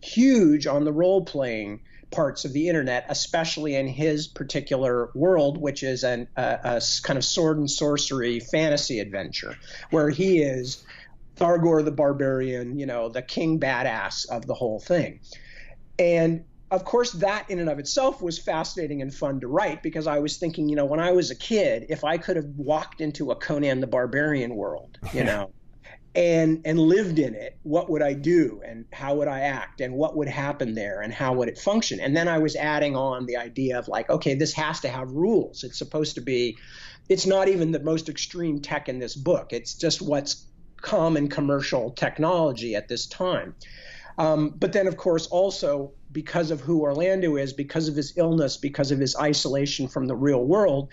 huge on the role-playing parts of the internet, especially in his particular world, which is a kind of sword and sorcery fantasy adventure, where he is Thargor the Barbarian, the king badass of the whole thing. And of course, that in and of itself was fascinating and fun to write, because I was thinking, when I was a kid, if I could have walked into a Conan the Barbarian world, and lived in it, what would I do, and how would I act, and what would happen there, and how would it function? And then I was adding on the idea of like, okay, this has to have rules. It's supposed to be, it's not even the most extreme tech in this book. It's just what's common commercial technology at this time. But then, of course, also because of who Orlando is, because of his illness, because of his isolation from the real world,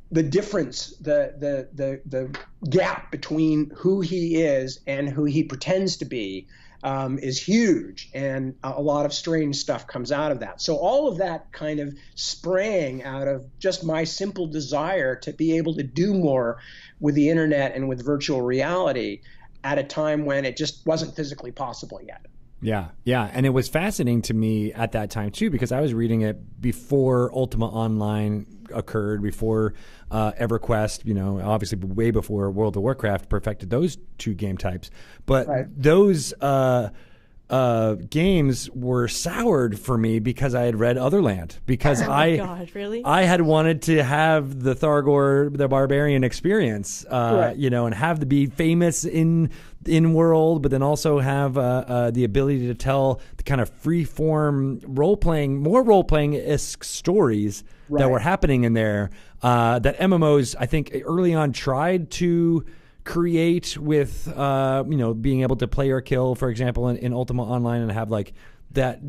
the difference, the gap between who he is and who he pretends to be is huge, and a lot of strange stuff comes out of that. So all of that kind of sprang out of just my simple desire to be able to do more with the internet and with virtual reality at a time when it just wasn't physically possible yet. Yeah. And it was fascinating to me at that time, too, because I was reading it before Ultima Online occurred, before EverQuest, obviously way before World of Warcraft perfected those two game types. But those games were soured for me because I had read Otherland. Because God, really? I had wanted to have the Thargor the Barbarian experience, and have to be famous in world, but then also have the ability to tell the kind of free form more role playing-esque stories that were happening in there that MMOs, I think, early on tried to create with being able to play or kill, for example, in Ultima Online, and have like that,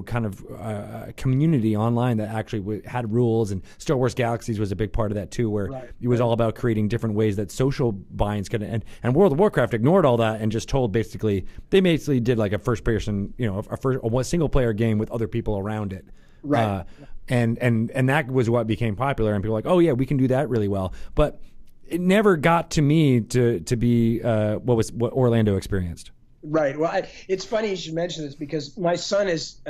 kind of community online that actually had rules, and Star Wars Galaxies was a big part of that too, where it was all about creating different ways that social binds could, and World of Warcraft ignored all that and just told basically did like a first person, a single player game with other people around it. Right. And that was what became popular, and people were like, oh yeah, we can do that really well. But it never got to me to be what Orlando experienced. Right. Well, it's funny you should mention this, because my son is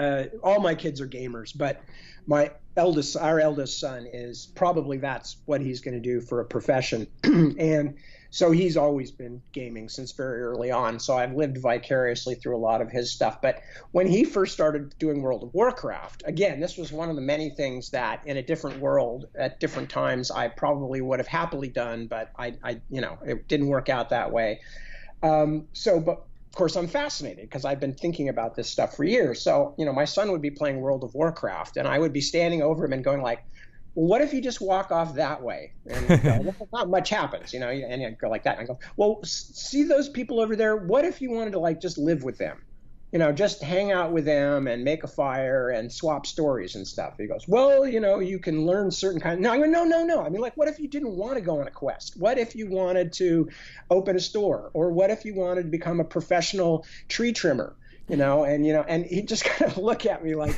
all my kids are gamers, but our eldest son is probably, that's what he's going to do for a profession. And so he's always been gaming since very early on. So I've lived vicariously through a lot of his stuff. But when he first started doing World of Warcraft, again, this was one of the many things that in a different world at different times I probably would have happily done, but I it didn't work out that way. But of course, I'm fascinated because I've been thinking about this stuff for years. So, my son would be playing World of Warcraft, and I would be standing over him and going like, well, what if you just walk off that way? And well, not much happens, and I'd go like that. And I go, well, see those people over there? What if you wanted to like just live with them? Just hang out with them and make a fire and swap stories and stuff. He goes, well, you can learn certain kinds. No, I go, no. I mean, like, what if you didn't want to go on a quest? What if you wanted to open a store? Or what if you wanted to become a professional tree trimmer? And he just kind of look at me like,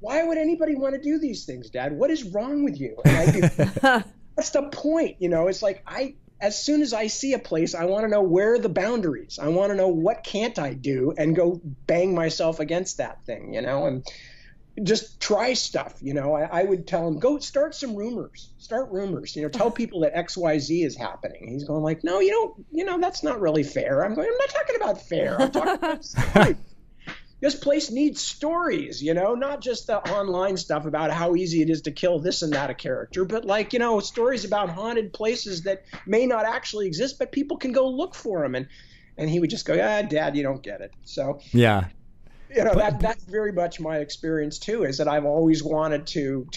why would anybody want to do these things, Dad? What is wrong with you? And I'd be, that's the point. It's like, as soon as I see a place, I want to know where are the boundaries. I want to know what can't I do and go bang myself against that thing, and just try stuff. I would tell him, go start some rumors, tell people that XYZ is happening. He's going like, no, you don't, that's not really fair. I'm not talking about fair. I'm talking about stories. This place needs stories, not just the online stuff about how easy it is to kill this and that a character, but like, stories about haunted places that may not actually exist, but people can go look for them. And he would just go, Dad, you don't get it. So, yeah, that's very much my experience too, is that I've always wanted to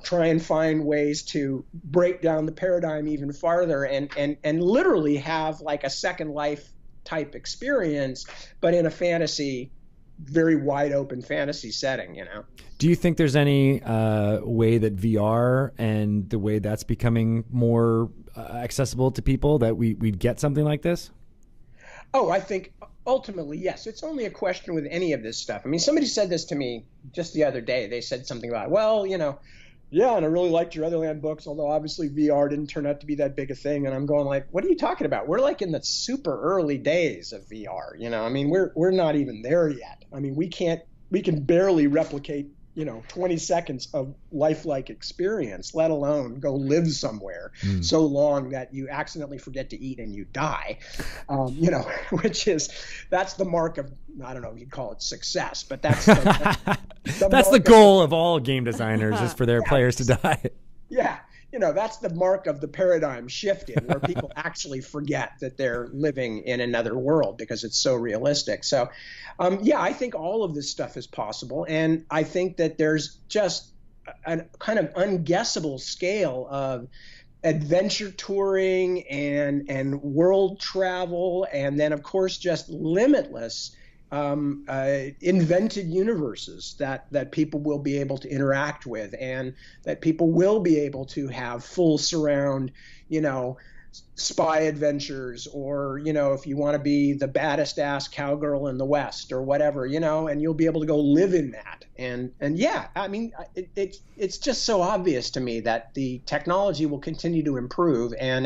try and find ways to break down the paradigm even farther and literally have like a Second Life type experience, but in a fantasy, very wide open fantasy setting, Do you think there's any way that VR and the way that's becoming more accessible to people that we'd get something like this? Oh, I think ultimately, yes. It's only a question with any of this stuff. I mean, somebody said this to me just the other day. They said something about, well, yeah, and I really liked your Otherland books, although obviously VR didn't turn out to be that big a thing. And I'm going like, what are you talking about? We're like in the super early days of VR. I mean, we're not even there yet. I mean, we can barely replicate, 20 seconds of lifelike experience, let alone go live somewhere so long that you accidentally forget to eat and you die, that's the mark of, I don't know, you'd call it success, but that's the goal of all game designers is for their players to die. Yeah. That's the mark of the paradigm shifting, where people actually forget that they're living in another world because it's so realistic. So, I think all of this stuff is possible. And I think that there's just a kind of unguessable scale of adventure touring and world travel. And then, of course, just limitless invented universes that people will be able to interact with, and that people will be able to have full surround, spy adventures, or, if you want to be the baddest ass cowgirl in the West or whatever, and you'll be able to go live in that. And yeah, I mean, it's just so obvious to me that the technology will continue to improve. And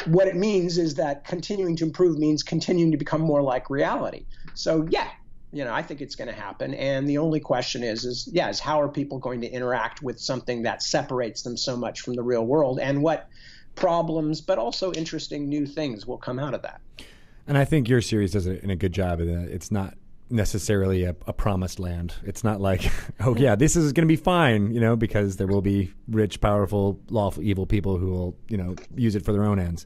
what it means is that continuing to improve means continuing to become more like reality. So yeah, I think it's going to happen. And the only question is how are people going to interact with something that separates them so much from the real world, and what problems, but also interesting new things will come out of that. And I think your series does a good job of that. It's not necessarily a promised land. It's not like, oh yeah, this is going to be fine, because there will be rich, powerful, lawful, evil people who will, use it for their own ends.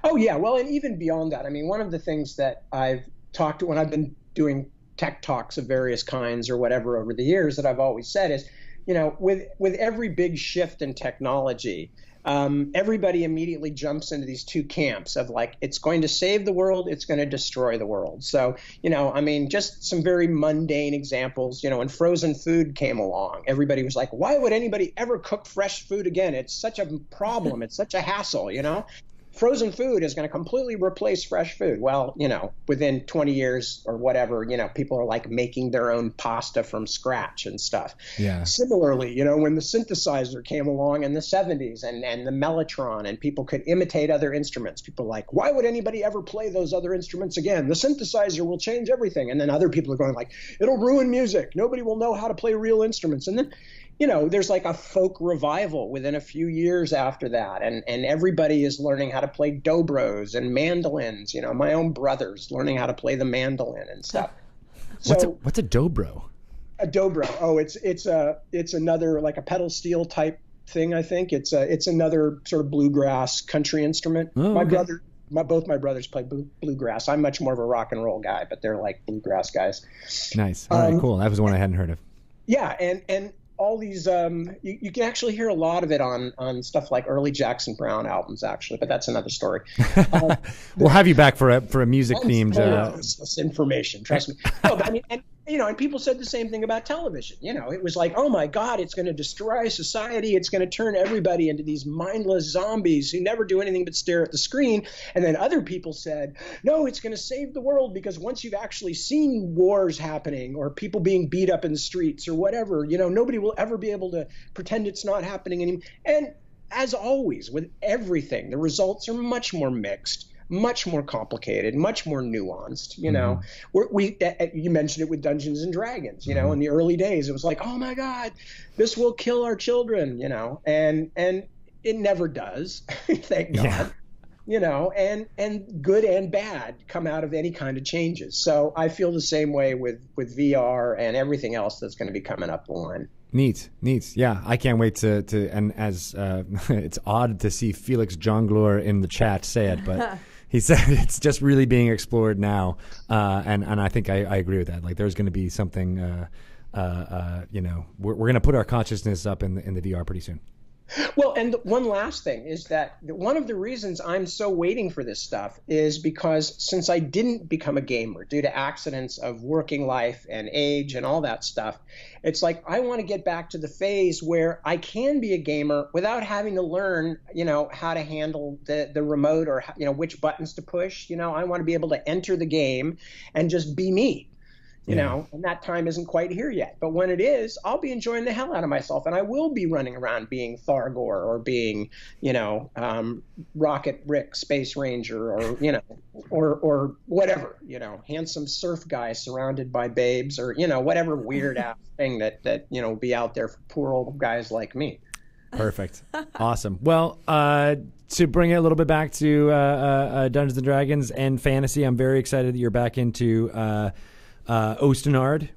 Oh yeah. Well, and even beyond that, I mean, one of the things that I've talked to when I've been doing tech talks of various kinds or whatever over the years, that I've always said is, with every big shift in technology, everybody immediately jumps into these two camps of like, it's going to save the world, it's going to destroy the world. So, I mean, just some very mundane examples, when frozen food came along, everybody was like, why would anybody ever cook fresh food again? It's such a problem. It's such a hassle, Frozen food is going to completely replace fresh food. Well, within 20 years or whatever, people are like making their own pasta from scratch and stuff. Yeah. Similarly, when the synthesizer came along in the 70s and the mellotron and people could imitate other instruments, people were like, why would anybody ever play those other instruments again? The synthesizer will change everything. And then other people are going like, it'll ruin music. Nobody will know how to play real instruments. And then there's like a folk revival within a few years after that. And everybody is learning how to play dobros and mandolins. My own brother's learning how to play the mandolin and stuff. So what's a dobro? A dobro. Oh, it's another like a pedal steel type thing, I think. It's another sort of bluegrass country instrument. Oh, okay. Both my brothers play bluegrass. I'm much more of a rock and roll guy, but they're like bluegrass guys. Nice. All right, cool. That was one I hadn't heard of. Yeah, and all these you can actually hear a lot of it on stuff like early Jackson Browne albums, actually, but that's another story. We'll have you back for a music themed this information, trust me. No, but I mean, and people said the same thing about television. It was like, oh my God, it's going to destroy society. It's going to turn everybody into these mindless zombies who never do anything but stare at the screen. And then other people said, no, it's going to save the world, because once you've actually seen wars happening or people being beat up in the streets or whatever, nobody will ever be able to pretend it's not happening anymore. And as always, with everything, the results are much more mixed, much more complicated, much more nuanced. You mentioned it with Dungeons and Dragons. In the early days, it was like, oh my God, this will kill our children. And it never does. Thank God. And good and bad come out of any kind of changes. So I feel the same way with VR and everything else that's going to be coming up the line. Neat. Yeah, I can't wait to and as it's odd to see Felix Jongleur in the chat say it, but he said it's just really being explored now, and I think I agree with that. Like, there's going to be something, we're going to put our consciousness up in the VR pretty soon. Well, and one last thing is that one of the reasons I'm so waiting for this stuff is because since I didn't become a gamer due to accidents of working life and age and all that stuff, it's like I want to get back to the phase where I can be a gamer without having to learn, how to handle the remote or, which buttons to push. I want to be able to enter the game and just be me. And that time isn't quite here yet. But when it is, I'll be enjoying the hell out of myself, and I will be running around being Thargor or being, Rocket Rick, Space Ranger, or, or whatever, handsome surf guy surrounded by babes, or, whatever weird ass thing that will be out there for poor old guys like me. Perfect. Awesome. Well, to bring it a little bit back to Dungeons and Dragons and fantasy, I'm very excited that you're back into Ostenard.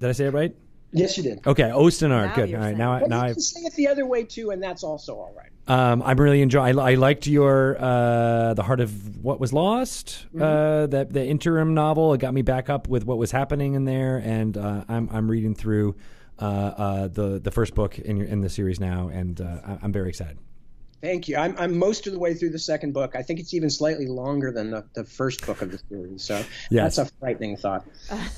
Did I say it right? Yes, you did. Okay, Ostenard. Now good. All right, now you I can say it the other way too, and that's also all right. I'm really enjoying. I liked your The Heart of What Was Lost. That the interim novel. It got me back up with what was happening in there, and I'm reading through the first book in the series now, and I'm very excited. Thank you. I'm most of the way through the second book. I think it's even slightly longer than the first book of the series. So That's a frightening thought.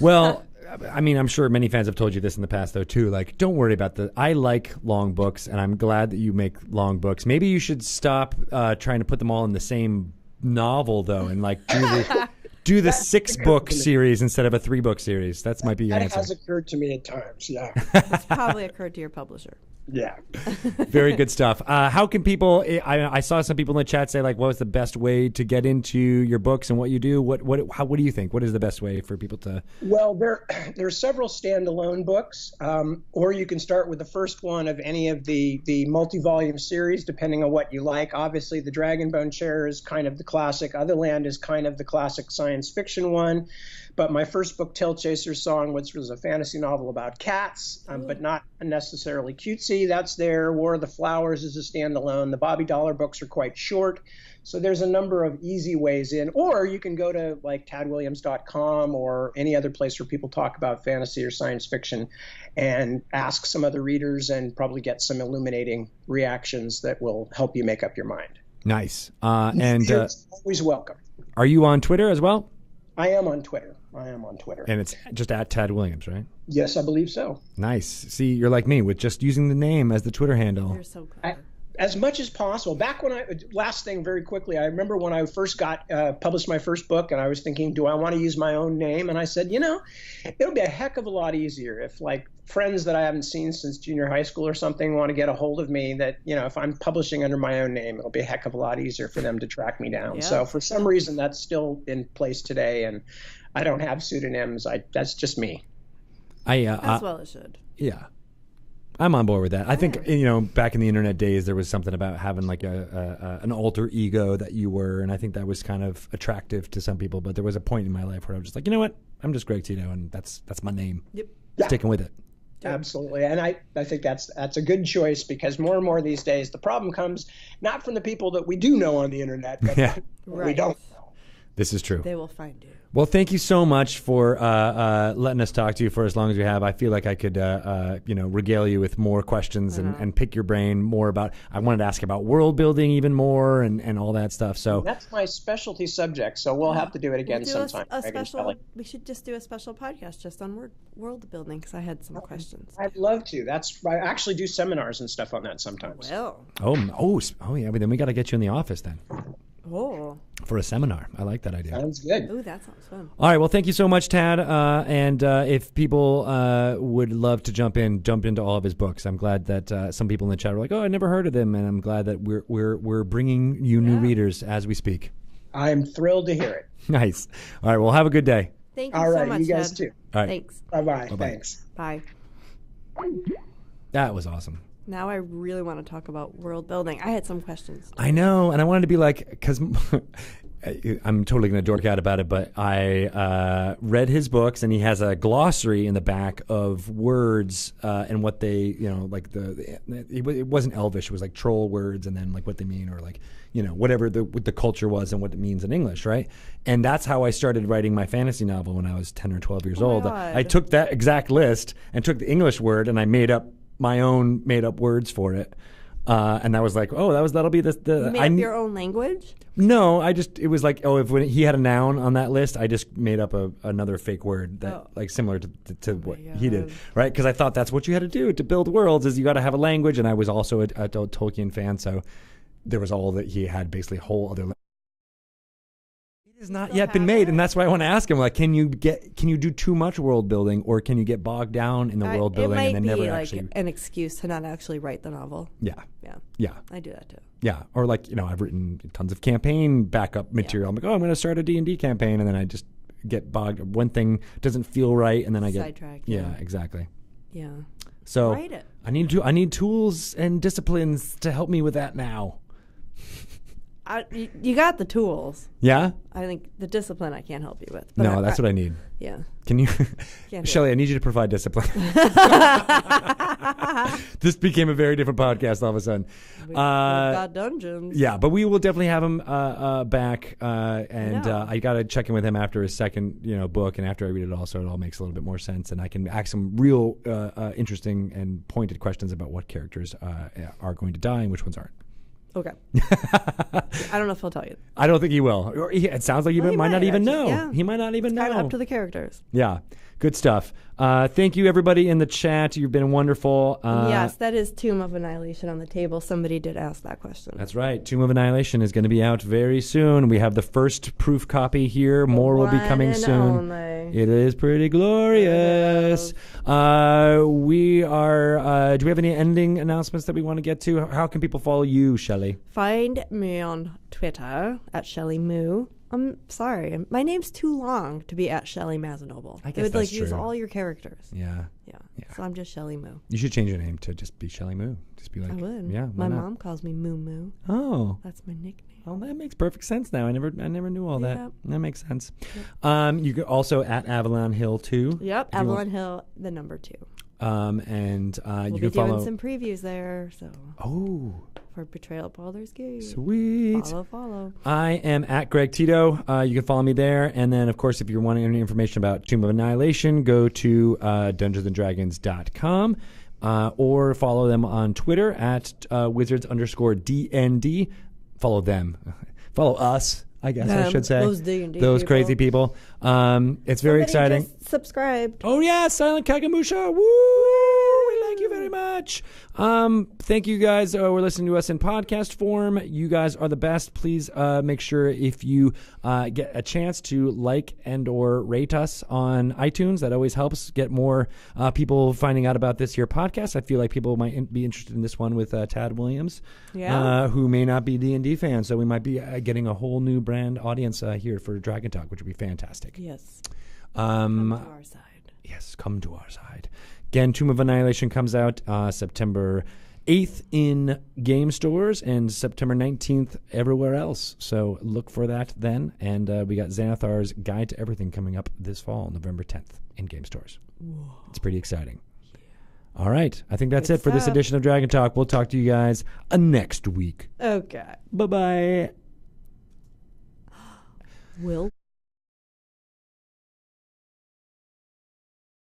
Well, I mean, I'm sure many fans have told you this in the past, though, too. Like, don't worry about I like long books, and I'm glad that you make long books. Maybe you should stop trying to put them all in the same novel, though, and like do the 6-book series instead of a 3-book series. That might be your answer. That has occurred to me at times, yeah. It's probably occurred to your publisher. Yeah. Very good stuff. How can people, I saw some people in the chat say, like, what was the best way to get into your books and what you do? What do you think? What is the best way for people to? Well, there are several standalone books, or you can start with the first one of any of the multi-volume series, depending on what you like. Obviously, the Dragonbone Chair is kind of the classic. Otherland is kind of the classic science fiction one. But my first book, Tail Chaser's Song, which was a fantasy novel about cats, but not necessarily cutesy, that's there. War of the Flowers is a standalone. The Bobby Dollar books are quite short. So there's a number of easy ways in. Or you can go to like tadwilliams.com or any other place where people talk about fantasy or science fiction and ask some other readers and probably get some illuminating reactions that will help you make up your mind. Nice. And You're always welcome. Are you on Twitter as well? I am on Twitter. And it's just at Tad Williams, right? Yes, I believe so. Nice. See, you're like me with just using the name as the Twitter handle. You're so clever. As much as possible. Back when last thing very quickly, I remember when I first got published my first book and I was thinking, do I want to use my own name? And I said, it'll be a heck of a lot easier if like friends that I haven't seen since junior high school or something want to get a hold of me that, if I'm publishing under my own name, it'll be a heck of a lot easier for them to track me down. Yeah. So for some reason that's still in place today and I don't have pseudonyms. That's just me. As well it should. Yeah. I'm on board with that. I think, back in the internet days, there was something about having like an alter ego that you were, and I think that was kind of attractive to some people. But there was a point in my life where I was just like, you know what? I'm just Greg Tito, and that's my name. Yep. Sticking with it. Absolutely. And I think that's a good choice because more and more these days, the problem comes not from the people that we do know on the internet, but we don't know. This is true. They will find you. Well, thank you so much for letting us talk to you for as long as we have. I feel like I could, regale you with more questions and pick your brain more about. I wanted to ask about world building even more and all that stuff. So that's my specialty subject. So we'll have to do it again sometime. We should just do a special podcast just on world building because I had some questions. I'd love to. I actually do seminars and stuff on that sometimes. Well. Oh yeah. But then we got to get you in the office then. Oh. For a seminar. I like that idea. Sounds good. Ooh, that sounds fun. All right. Well, thank you so much, Tad. And if people would love to jump into all of his books, I'm glad that some people in the chat are like, "Oh, I never heard of them," and I'm glad that we're bringing you new readers as we speak. I'm thrilled to hear it. Nice. All right. Well, have a good day. Thank you so much, you guys Tad. too. All right. Thanks. Bye-bye. Bye-bye. Thanks. Bye. That was awesome. Now I really want to talk about world building. I had some questions. I know, and I wanted to be like, because I'm totally going to dork out about it, but I read his books, and he has a glossary in the back of words and what they, like it wasn't Elvish, it was like troll words, and then like what they mean, or like, whatever what the culture was and what it means in English, right? And that's how I started writing my fantasy novel when I was 10 or 12 years old. I took that exact list and took the English word, and I made up my own made-up words for it, and I was like, "Oh, that'll be the." You made up your own language? No, it was like, when he had a noun on that list, I just made up another fake word that like similar to what he did, right? Because I thought that's what you had to do to build worlds is you got to have a language, and I was also a Tolkien fan, so there was all that he had basically a whole other. It has not yet been made, and that's why I want to ask him. Like, can you do too much world building, or can you get bogged down in the world building and then never actually? It might be an excuse to not actually write the novel. Yeah. I do that too. Yeah, or like I've written tons of campaign backup material. I'm like, I'm going to start a D&D campaign, and then I just get bogged. One thing doesn't feel right, and then I get sidetracked. Yeah, exactly. Yeah. So write it. I need tools and disciplines to help me with that now. You got the tools. Yeah? I think the discipline I can't help you with. But No, that's what I need. Yeah. Can you? Shelley, I need you to provide discipline. This became a very different podcast all of a sudden. We've got dungeons. Yeah, but we will definitely have him back. I got to check in with him after his second book, and after I read it all, so it all makes a little bit more sense. And I can ask some real interesting and pointed questions about what characters are going to die and which ones aren't. Okay. I don't know if he'll tell you. I don't think he will. Or it sounds like he might not even know. Yeah. He might not even know. Kind of up to the characters. Yeah. Good stuff. Thank you, everybody in the chat. You've been wonderful. Yes, that is Tomb of Annihilation on the table. Somebody did ask that question. That's right. Tomb of Annihilation is going to be out very soon. We have the first proof copy here. More will be coming soon. It is pretty glorious. We are. Do we have any ending announcements that we want to get to? How can people follow you, Shelley? Find me on Twitter at Shelley Moo. I'm sorry. My name's too long to be at Shelly Mazanoble. I It guess would that's use true. all your characters. Yeah. Yeah. Yeah. So I'm just Shelly Moo. You should change your name to just be Shelly Moo. Just be like, I would. yeah. why My not? mom calls me Moo Moo. Oh. That's my nickname. Well, that makes perfect sense now. I never knew all that. Yep. That makes sense. You could also at Avalon Hill too. Yep. If you want- Avalon Hill, the number 2. And We'll you be can follow. doing some previews there. So Oh, for Betrayal at Baldur's Gate. sweet. Follow. I am at Greg Tito. You can follow me there. And then, of course, if you're wanting any information about Tomb of Annihilation, go to dungeonsanddragons.com or follow them on Twitter at wizards_DND. Follow them. Follow us, I guess I should say. Those D&D Those people. crazy people. It's very exciting. Just subscribed. Oh, yeah, Silent Kagamusha. Woo! We like you very much. Thank you guys who are listening to us in podcast form. You guys are the best. Please make sure if you get a chance to like and or rate us on iTunes. That always helps get more people finding out about this here podcast. I feel like people might be interested in this one with Tad Williams, who may not be D&D fans. So we might be getting a whole new brand audience here for Dragon Talk, which would be fantastic. Yes. Come to our side. Yes, come to our side. Again, Tomb of Annihilation comes out September 8th in game stores and September 19th everywhere else. So look for that then. And we got Xanathar's Guide to Everything coming up this fall, November 10th in game stores. Whoa. It's pretty exciting. All right. I think that's Good it for this stuff. edition of Dragon Talk. We'll talk to you guys next week. Okay. Bye-bye. Will